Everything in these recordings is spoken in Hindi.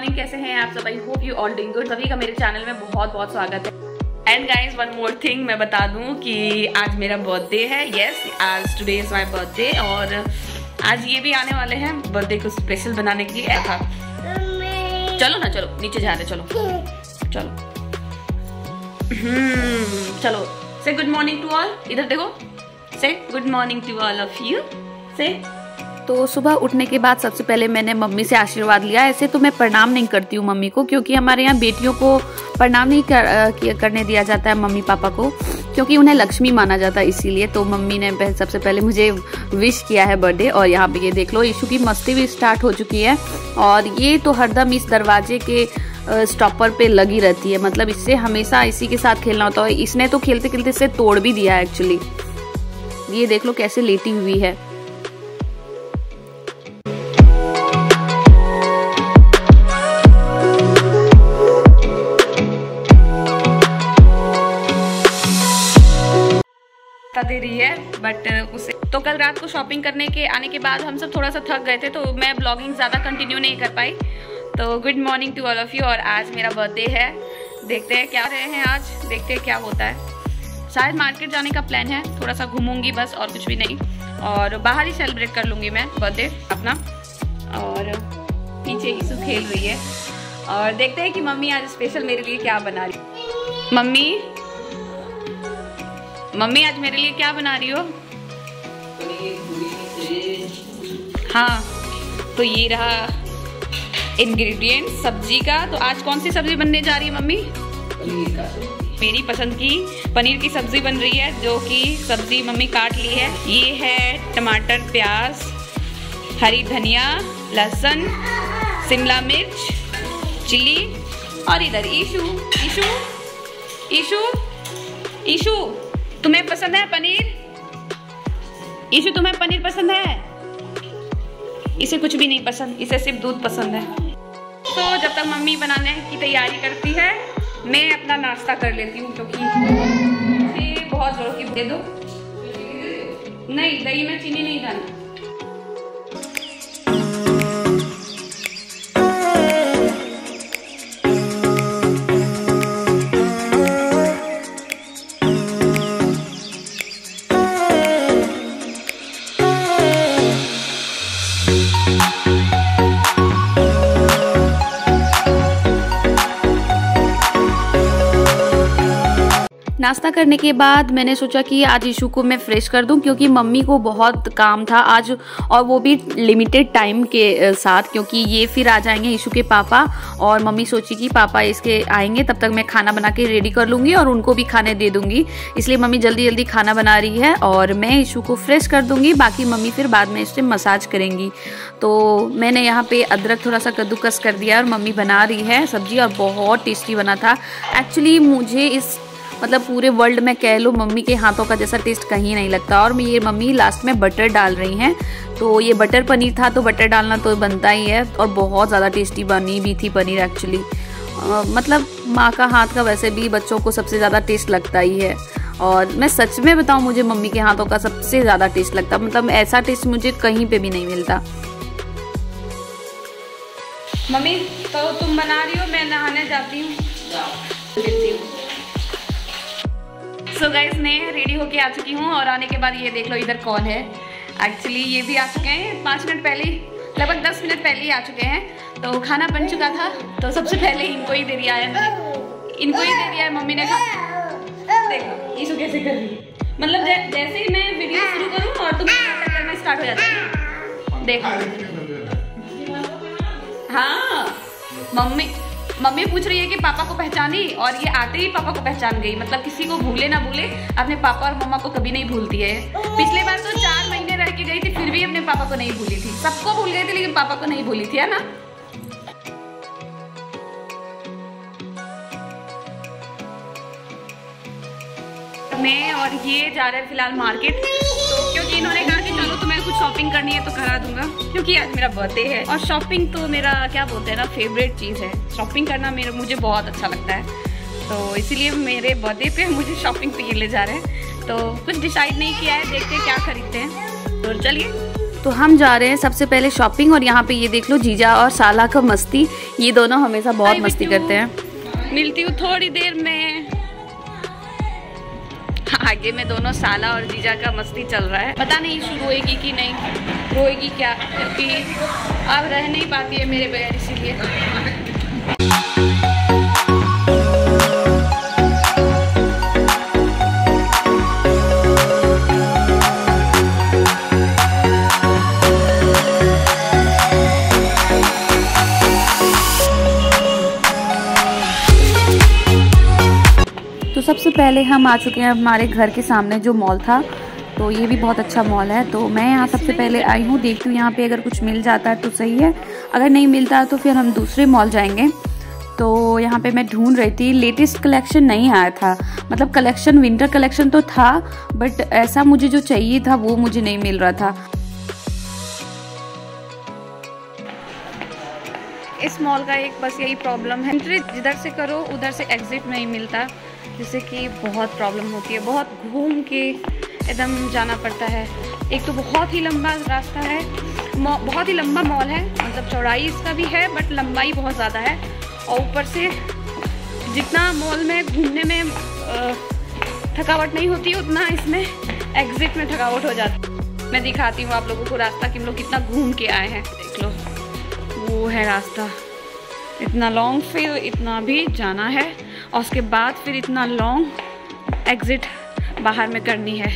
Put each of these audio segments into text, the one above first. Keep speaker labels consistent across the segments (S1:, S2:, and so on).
S1: मॉर्निंग, कैसे हैं आप सब? I hope you all doing good. सभी का मेरे चैनल में बहुत बहुत स्वागत है। And guys one more thing मैं बता दूं कि आज मेरा बर्थडे है। यस, आज टुडे इज माय बर्थडे और आज ये भी आने वाले हैं बर्थडे को स्पेशल बनाने के लिए। ऐसा चलो ना, चलो नीचे जा रहे, चलो चलो चलो। से गुड मॉर्निंग टू ऑल। इधर देखो, से good morning to all of you. से
S2: तो सुबह उठने के बाद सबसे पहले मैंने मम्मी से आशीर्वाद लिया। ऐसे तो मैं प्रणाम नहीं करती हूँ मम्मी को, क्योंकि हमारे यहाँ बेटियों को प्रणाम नहीं करने दिया जाता है मम्मी पापा को, क्योंकि उन्हें लक्ष्मी माना जाता है। इसीलिए तो मम्मी ने सबसे पहले मुझे विश किया है बर्थडे। और यहाँ पे ये देख लो, ईशू की मस्ती भी स्टार्ट हो चुकी है और ये तो हरदम इस दरवाजे के स्टॉपर पे लगी रहती है। मतलब इससे हमेशा इसी के साथ खेलना होता है। इसने तो खेलते खेलते इसे तोड़ भी दिया है एक्चुअली। ये देख लो कैसे लेटी हुई है।
S1: दे रही है बट उसे तो कल रात को शॉपिंग करने के आने के बाद हम सब थोड़ा सा थक गए थे, तो मैं ब्लॉगिंग ज़्यादा कंटिन्यू नहीं कर पाई। तो good morning to all of you. और आज मेरा बर्थडे है, देखते हैं क्या रहे हैं आज, देखते हैं क्या होता है। शायद मार्केट जाने का प्लान है, थोड़ा सा घूमूंगी बस और कुछ भी नहीं, और बाहर ही सेलिब्रेट कर लूँगी मैं बर्थडे अपना। और पीछे ईशू खेल रही है और देखते हैं कि मम्मी आज स्पेशल मेरे लिए क्या बना रही है। मम्मी आज मेरे लिए क्या बना रही हो? हाँ, तो ये रहा इंग्रेडिएंट सब्जी का। तो आज कौन सी सब्जी बनने जा रही है मम्मी? मेरी पसंद की पनीर की सब्जी बन रही है, जो कि सब्जी मम्मी काट ली है। ये है टमाटर, प्याज, हरी धनिया, लहसुन, शिमला मिर्च, चिल्ली। और इधर ईशू ईशू ईशू ईशू तुम्हें पसंद है पनीर? ईशू तुम्हें पनीर पसंद है? इसे कुछ भी नहीं पसंद, इसे सिर्फ दूध पसंद है। तो जब तक मम्मी बनाने की तैयारी करती है मैं अपना नाश्ता कर लेती हूँ, क्योंकि मुझे बहुत जोर की दे दो। नहीं, दही में चीनी नहीं डालना।
S2: नाश्ता करने के बाद मैंने सोचा कि आज ईशू को मैं फ्रेश कर दूं, क्योंकि मम्मी को बहुत काम था आज, और वो भी लिमिटेड टाइम के साथ, क्योंकि ये फिर आ जाएंगे ईशू के पापा। और मम्मी सोची कि पापा इसके आएंगे तब तक मैं खाना बना के रेडी कर लूँगी और उनको भी खाने दे दूँगी। इसलिए मम्मी जल्दी जल्दी खाना बना रही है और मैं ईशू को फ्रेश कर दूँगी। बाकी मम्मी फिर बाद में इससे मसाज करेंगी। तो मैंने यहाँ पे अदरक थोड़ा सा कद्दूकस कर दिया और मम्मी बना रही है सब्जी, और बहुत टेस्टी बना था। एक्चुअली मुझे इस मतलब पूरे वर्ल्ड में कह लो मम्मी के हाथों का जैसा टेस्ट कहीं नहीं लगता। और ये मम्मी लास्ट में बटर डाल रही हैं, तो ये बटर पनीर था, तो बटर डालना तो बनता ही है। और बहुत ज़्यादा टेस्टी बनी भी थी पनीर एक्चुअली। मतलब माँ का हाथ का वैसे भी बच्चों को सबसे ज़्यादा टेस्ट लगता ही है। और मैं सच में बताऊँ, मुझे मम्मी के हाथों का सबसे ज़्यादा टेस्ट लगता, मतलब ऐसा टेस्ट मुझे कहीं पर भी नहीं मिलता।
S1: मम्मी तो तुम बना रही हो, मैं नहाने जाती हूँ। सो गाइस, मैं रेडी होके आ चुकी हूँ और आने के बाद ये देख लो इधर कौन है। एक्चुअली ये भी आ चुके हैं 5 मिनट पहले, लगभग 10 मिनट पहले ही आ चुके हैं। तो खाना बन चुका था, तो सबसे पहले इनको ही दे दिया है, इनको ही दे दिया है मम्मी ने। देखो ईशू कैसे कर रही है, मतलब जैसे ही मैं वीडियो शुरू करूँ और तुम करना स्टार्ट हो जाता है। देखो, हाँ, मम्मी पूछ रही है कि पापा को पहचानी, और ये आते ही पापा को पहचान गई। मतलब किसी को भूले ना भूले, अपने पापा और मम्मा को कभी नहीं भूलती है। पिछले बार तो 4 महीने रह के गई थी, फिर भी अपने पापा को नहीं भूली थी। सबको भूल गई थी लेकिन पापा को नहीं भूली थी, है ना? मैं और ये जा रहे हैं फिलहाल मार्केट, तो क्योंकि इन्होंने कहा कि चलो तुम्हें कुछ शॉपिंग करनी है तो करा दूंगा, क्योंकि आज मेरा बर्थडे है। और शॉपिंग तो मेरा क्या बोलते हैं ना, फेवरेट चीज़ है। शॉपिंग करना मुझे बहुत अच्छा लगता है, तो इसीलिए मेरे बर्थडे पे मुझे शॉपिंग पे ये ले जा रहे हैं। तो कुछ डिसाइड नहीं किया है, देखते हैं क्या खरीदते हैं। तो चलिए
S2: तो हम जा रहे हैं सबसे पहले शॉपिंग, और यहाँ पे ये देख लो जीजा और साला का मस्ती, ये दोनों हमेशा बहुत मस्ती करते हैं।
S1: मिलती हूँ थोड़ी देर में। आगे में दोनों साला और जीजा का मस्ती चल रहा है। पता नहीं इशू रोएगी कि नहीं, रोएगी क्या, क्योंकि अब रह नहीं पाती है मेरे बगैर, इसीलिए।
S2: तो सबसे पहले हम आ चुके हैं हमारे घर के सामने जो मॉल था, तो ये भी बहुत अच्छा मॉल है। तो मैं यहाँ सबसे पहले आई हूँ, देखती हूँ यहाँ पे अगर कुछ मिल जाता है तो सही है, अगर नहीं मिलता तो फिर हम दूसरे मॉल जाएंगे। तो यहाँ पे मैं ढूंढ रही थी, लेटेस्ट कलेक्शन नहीं आया था, मतलब कलेक्शन विंटर कलेक्शन तो था बट ऐसा मुझे जो चाहिए था वो मुझे नहीं मिल रहा था।
S1: इस मॉल का एक बस यही प्रॉब्लम है, एंट्री जिधर से करो उधर से एग्जिट नहीं मिलता, जिससे कि बहुत प्रॉब्लम होती है। बहुत घूम के एकदम जाना पड़ता है। एक तो बहुत ही लंबा रास्ता है, बहुत ही लंबा मॉल है, मतलब चौड़ाई इसका भी है बट लंबाई बहुत ज़्यादा है। और ऊपर से जितना मॉल में घूमने में थकावट नहीं होती उतना इसमें एग्जिट में थकावट हो जाती है। मैं दिखाती हूँ आप लोगों को रास्ता कि हम लोग कितना घूम के आए हैं। देख लो, वो है रास्ता, इतना लॉन्ग, फिर इतना भी जाना है और उसके बाद फिर इतना लॉन्ग एग्जिट बाहर में करनी है,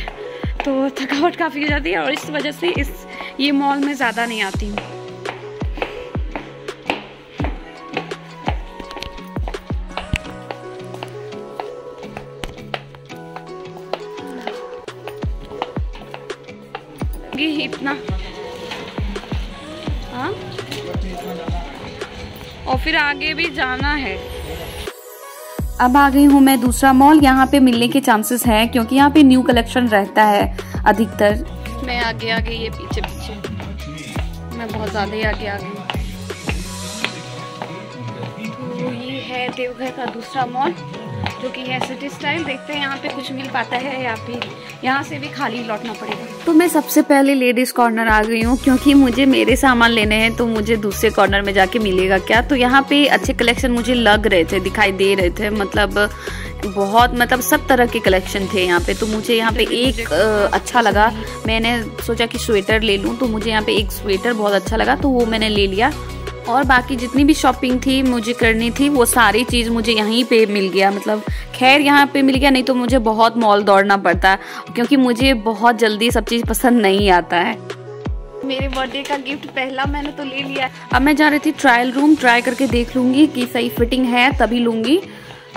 S1: तो थकावट काफ़ी हो जाती है। और इस वजह से ये मॉल में ज़्यादा नहीं आती हूँ। इतना हाँ, और फिर आगे भी जाना है।
S2: अब आ गई हूँ मैं दूसरा मॉल, यहाँ पे मिलने के चांसेस हैं क्योंकि यहाँ पे न्यू कलेक्शन रहता है अधिकतर।
S1: मैं आगे आ गई, ये पीछे पीछे, मैं बहुत ज़्यादा ही आगे आ गई। तो ये है देवघर का दूसरा मॉल जो कि है सिटी स्टाइल। देखते हैं यहाँ पे कुछ मिल पाता है या फिर यहाँ से भी खाली लौटना पड़ेगा।
S2: तो मैं सबसे पहले लेडीज कॉर्नर आ गई हूँ क्योंकि मुझे मेरे सामान लेने हैं, तो मुझे दूसरे कॉर्नर में जाके मिलेगा क्या। तो यहाँ पे अच्छे कलेक्शन मुझे लग रहे थे, दिखाई दे रहे थे, मतलब सब तरह के कलेक्शन थे यहाँ पे। तो मुझे यहाँ पे एक अच्छा लगा, मैंने सोचा कि स्वेटर ले लूँ, तो मुझे यहाँ पे एक स्वेटर बहुत अच्छा लगा तो वो मैंने ले लिया। और बाकी जितनी भी शॉपिंग थी मुझे करनी थी वो सारी चीज़ मुझे यहीं पे मिल गया, मतलब खैर यहाँ पे मिल गया, नहीं तो मुझे बहुत मॉल दौड़ना पड़ता क्योंकि मुझे बहुत जल्दी सब चीज़ पसंद नहीं आता है।
S1: मेरे बर्थडे का गिफ्ट पहला मैंने तो ले लिया।
S2: अब मैं जा रही थी ट्रायल रूम, ट्राई करके देख लूँगी कि सही फिटिंग है तभी लूँगी।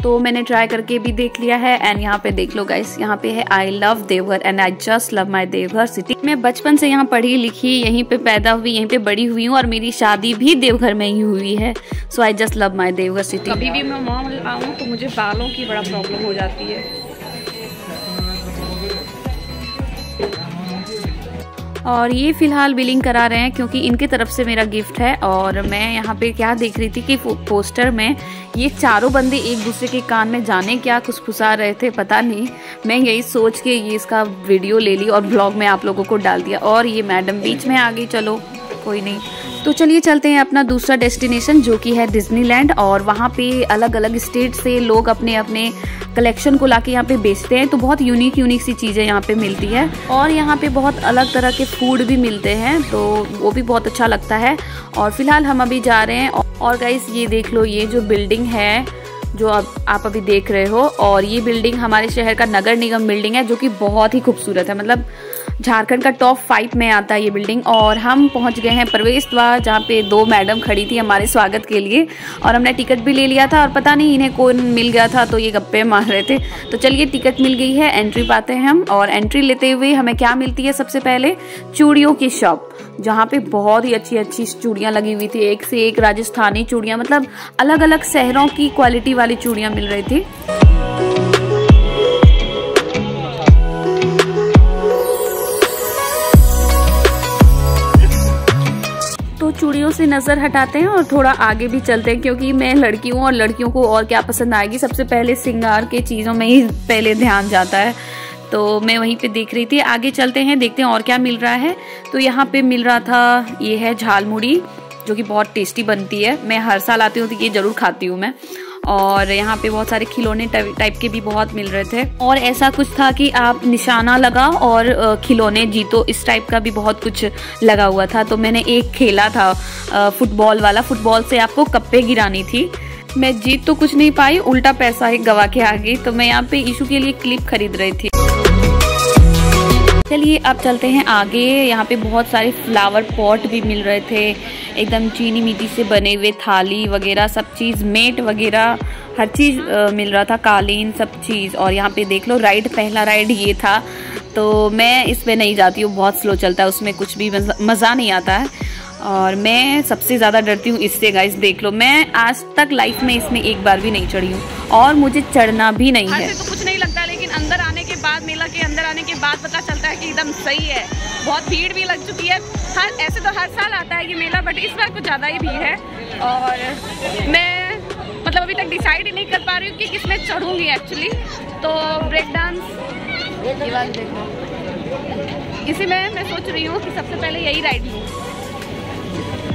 S2: तो मैंने ट्राई करके भी देख लिया है। एंड यहाँ पे देख लो गाइस, यहाँ पे है I love Deoghar and I just love my Deoghar city. मैं बचपन से यहाँ पढ़ी लिखी, यहीं पे पैदा हुई, यहीं पे बड़ी हुई हूँ और मेरी शादी भी देवघर में ही हुई है। So I just love my Deoghar city.
S1: कभी भी मैं मॉल आऊँ तो मुझे बालों की बड़ा प्रॉब्लम हो जाती है।
S2: और ये फिलहाल बिलिंग करा रहे हैं क्योंकि इनकी तरफ से मेरा गिफ्ट है। और मैं यहाँ पे क्या देख रही थी कि पोस्टर में ये चारों बंदे एक दूसरे के कान में जाने क्या खुशफुसा रहे थे, पता नहीं। मैं यही सोच के ये इसका वीडियो ले ली और ब्लॉग में आप लोगों को डाल दिया। और ये मैडम बीच में आ गई, चलो कोई नहीं। तो चलिए चलते हैं अपना दूसरा डेस्टिनेशन जो कि है डिज्नीलैंड। और वहाँ पे अलग अलग स्टेट से लोग अपने अपने कलेक्शन को लाके यहाँ पे बेचते हैं, तो बहुत यूनिक सी चीज़ें यहाँ पे मिलती है। और यहाँ पे बहुत अलग तरह के फूड भी मिलते हैं, तो वो भी बहुत अच्छा लगता है। और फिलहाल हम अभी जा रहे हैं। और गाइस ये देख लो, ये जो बिल्डिंग है जो आप अभी देख रहे हो, और ये बिल्डिंग हमारे शहर का नगर निगम बिल्डिंग है जो कि बहुत ही खूबसूरत है, मतलब झारखंड का टॉप 5 में आता है ये बिल्डिंग। और हम पहुंच गए हैं प्रवेश द्वार जहाँ पे 2 मैडम खड़ी थी हमारे स्वागत के लिए, और हमने टिकट भी ले लिया था। और पता नहीं इन्हें कौन मिल गया था तो ये गप्पे मार रहे थे। तो चलिए टिकट मिल गई है, एंट्री पाते हैं हम। और एंट्री लेते हुए हमें क्या मिलती है, सबसे पहले चूड़ियों की शॉप, जहाँ पे बहुत ही अच्छी अच्छी चूड़ियाँ लगी हुई थी, एक से एक राजस्थानी चूड़ियाँ, मतलब अलग अलग शहरों की क्वालिटी वाली चूड़ियाँ मिल रही थी। तो चूड़ियों से नज़र हटाते हैं और थोड़ा आगे भी चलते हैं क्योंकि मैं लड़की हूँ और लड़कियों को और क्या पसंद आएगी, सबसे पहले श्रृंगार के चीज़ों में ही पहले ध्यान जाता है। तो मैं वहीं पे देख रही थी। आगे चलते हैं, देखते हैं और क्या मिल रहा है। तो यहाँ पे मिल रहा था, ये है झालमुड़ी, जो कि बहुत टेस्टी बनती है। मैं हर साल आती हूँ तो ये ज़रूर खाती हूँ मैं। और यहाँ पे बहुत सारे खिलौने टाइप के भी बहुत मिल रहे थे। और ऐसा कुछ था कि आप निशाना लगाओ और खिलौने जीतो, इस टाइप का भी बहुत कुछ लगा हुआ था। तो मैंने एक खेला था फुटबॉल वाला, फुटबॉल से आपको कप्पे गिरानी थी। मैं जीत तो कुछ नहीं पाई, उल्टा पैसा ही गवा के आ गई। तो मैं यहाँ पे ईशू के लिए क्लिप खरीद रही थी। चलिए अब चलते हैं आगे। यहाँ पे बहुत सारे फ्लावर पॉट भी मिल रहे थे, एकदम चीनी मिट्टी से बने हुए, थाली वगैरह सब चीज़, मेट वगैरह हर चीज़ मिल रहा था, कालीन सब चीज़। और यहाँ पे देख लो राइड, पहला राइड ये था। तो मैं इसमें नहीं जाती हूँ, बहुत स्लो चलता है, उसमें कुछ भी मज़ा नहीं आता है। और मैं सबसे ज़्यादा डरती हूँ इससे गाइस। देख लो, मैं आज तक लाइफ में इसमें एक बार भी नहीं चढ़ी हूँ और मुझे चढ़ना भी नहीं है।
S1: तो कुछ नहीं लगता, लेकिन अंदर आने के बाद, मेला के अंदर आने के बाद पता चलता है कि एकदम सही है। बहुत भीड़ भी लग चुकी है। ऐसे तो हर साल आता है ये मेला, बट इस बार कुछ ज़्यादा ही भीड़ है। और मैं मतलब अभी तक डिसाइड ही नहीं कर पा रही हूँ कि किसमें चढ़ूँगी एक्चुअली। तो ब्रेक डांस, ये वाला देखो, इसी में मैं सोच रही हूँ कि सबसे पहले यही राइड लूँ।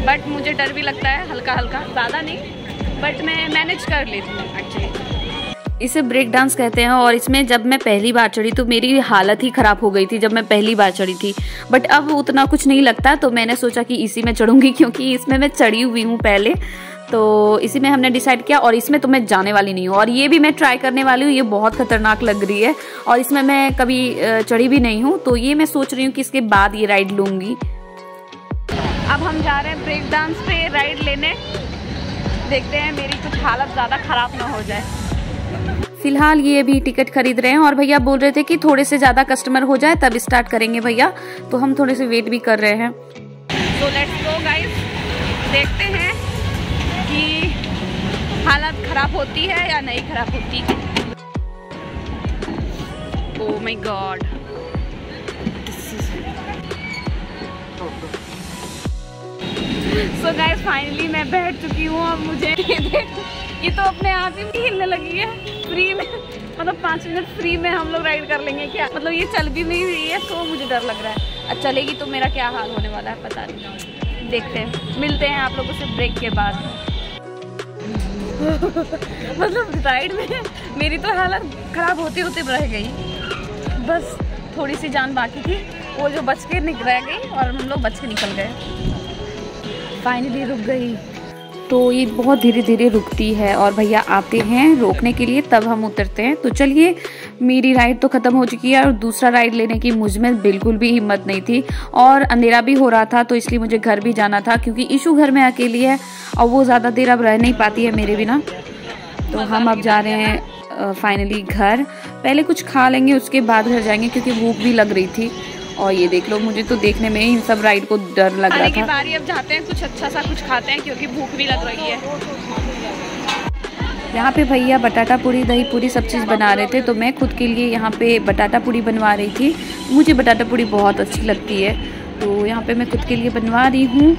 S1: बट मुझे डर भी लगता है हल्का हल्का, ज़्यादा नहीं, बट मैं मैनेज कर लेती हूँ एक्चुअली।
S2: इसे ब्रेक डांस कहते हैं। और इसमें जब मैं पहली बार चढ़ी तो मेरी हालत ही ख़राब हो गई थी जब मैं पहली बार चढ़ी थी। बट अब उतना कुछ नहीं लगता, तो मैंने सोचा कि इसी में चढ़ूँगी, क्योंकि इसमें मैं चढ़ी हुई हूँ पहले। तो इसी में हमने डिसाइड किया, और इसमें तो मैं जाने वाली नहीं हूँ। और ये भी मैं ट्राई करने वाली हूँ, ये बहुत खतरनाक लग रही है और इसमें मैं कभी चढ़ी भी नहीं हूँ। तो ये मैं सोच रही हूँ कि इसके बाद ये राइड लूँगी।
S1: अब हम जा रहे हैं ब्रेक डांस पे राइड लेने। देखते हैं मेरी कुछ हालत ज़्यादा ख़राब ना हो जाए।
S2: फिलहाल ये भी टिकट खरीद रहे हैं और भैया बोल रहे थे कि थोड़े से ज़्यादा कस्टमर हो जाए तब स्टार्ट करेंगे भैया। तो हम थोड़े से वेट भी कर रहे हैं।
S1: तो लेट्स गो गाइस, देखते हैं कि हालत ख़राब होती है या नहीं ख़राब होती। Oh my God, so guys finally मैं बैठ चुकी हूँ। अब मुझे ये तो अपने आप ही हिलने लगी है फ्री में। मतलब 5 मिनट फ्री में हम लोग राइड कर लेंगे क्या? मतलब ये चल भी नहीं रही है, तो मुझे डर लग रहा है। अब चलेगी तो मेरा क्या हाल होने वाला है पता नहीं। देखते हैं, मिलते हैं आप लोगों से ब्रेक के बाद। मतलब राइड में मेरी तो हालत ख़राब होते होते रह गई, बस थोड़ी सी जान बाकी थी, वो जो बच के रह गई और हम लोग बच के निकल गए। फाइनली रुक गई।
S2: तो ये बहुत धीरे धीरे रुकती है और भैया आते हैं रोकने के लिए, तब हम उतरते हैं। तो चलिए, मेरी राइड तो ख़त्म हो चुकी है और दूसरा राइड लेने की मुझ में बिल्कुल भी हिम्मत नहीं थी। और अंधेरा भी हो रहा था, तो इसलिए मुझे घर भी जाना था, क्योंकि ईशू घर में अकेली है और वो ज़्यादा देर अब रह नहीं पाती है मेरे बिना। तो हम अब जा रहे हैं फाइनली घर। पहले कुछ खा लेंगे, उसके बाद घर जाएंगे, क्योंकि भूख भी लग रही थी। और ये देख लो, मुझे तो देखने में ही सब राइड को डर लग रहा था।
S1: बारी अब जाते हैं, कुछ अच्छा सा कुछ खाते हैं, क्योंकि भूख भी लग रही है।
S2: यहाँ पे भैया बटाटा पूरी, दही पूरी सब चीज़ बना रहे थे, तो मैं खुद के लिए यहाँ पे बटाटा पूरी बनवा रही थी। मुझे बटाटा पूरी बहुत अच्छी लगती है, तो यहाँ पे मैं खुद के लिए बनवा रही हूँ।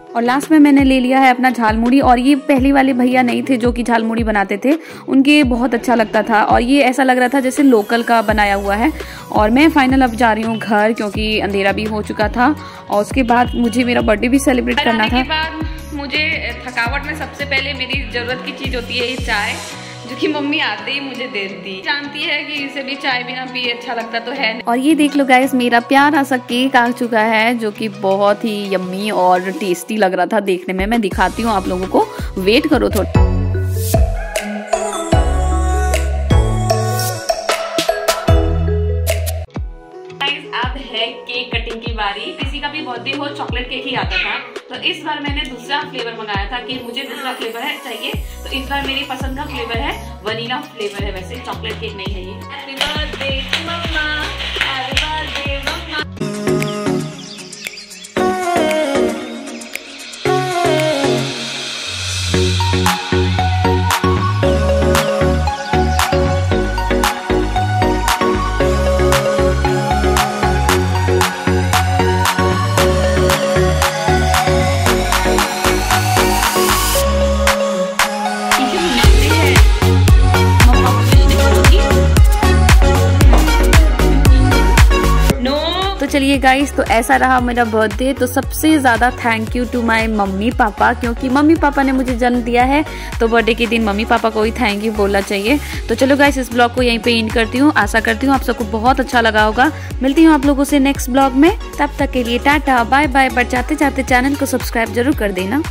S2: और लास्ट में मैंने ले लिया है अपना झालमुड़ी। और ये पहली वाले भैया नहीं थे जो कि झालमुड़ी बनाते थे, उनके बहुत अच्छा लगता था और ये ऐसा लग रहा था जैसे लोकल का बनाया हुआ है। और मैं फाइनल अब जा रही हूँ घर, क्योंकि अंधेरा भी हो चुका था और उसके बाद मुझे मेरा बर्थडे भी सेलिब्रेट करना था।
S1: के बाद मुझे थकावट में सबसे पहले मेरी ज़रूरत की चीज़ होती है ये चाय, जो कि मम्मी आते ही मुझे देती। जानती है कि इसे भी चाय बिना पिए अच्छा लगता तो है नहीं।
S2: और ये देख लो गाइस, मेरा प्यारा सा केक आ चुका है, जो कि बहुत ही यम्मी और टेस्टी लग रहा था देखने में। मैं दिखाती हूँ आप लोगों को, वेट करो थोड़ा।
S1: अब है केक कटिंग की बारी। किसी का भी बर्थडे हो चॉकलेट केक ही आता था, तो इस बार मैंने दूसरा फ्लेवर मंगाया था कि मुझे दूसरा फ्लेवर है चाहिए। तो इस बार मेरी पसंद का फ्लेवर है वनीला फ्लेवर है, वैसे चॉकलेट केक नहीं है ये। हैप्पी बर्थडे मम्मा, हैप्पी बर्थडे मम्मा।
S2: चलिए गाइस, तो ऐसा रहा मेरा बर्थडे। तो सबसे ज़्यादा thank you to my mummy papa, क्योंकि मम्मी पापा ने मुझे जन्म दिया है, तो बर्थडे के दिन मम्मी पापा को ही थैंक यू बोलना चाहिए। तो चलो गाइस, इस ब्लॉग को यहीं पे एंड करती हूँ। आशा करती हूँ आप सबको बहुत अच्छा लगा होगा। मिलती हूँ आप लोगों से नेक्स्ट ब्लॉग में, तब तक के लिए टाटा बाय बाय। बट जाते जाते चैनल को सब्सक्राइब जरूर कर देना।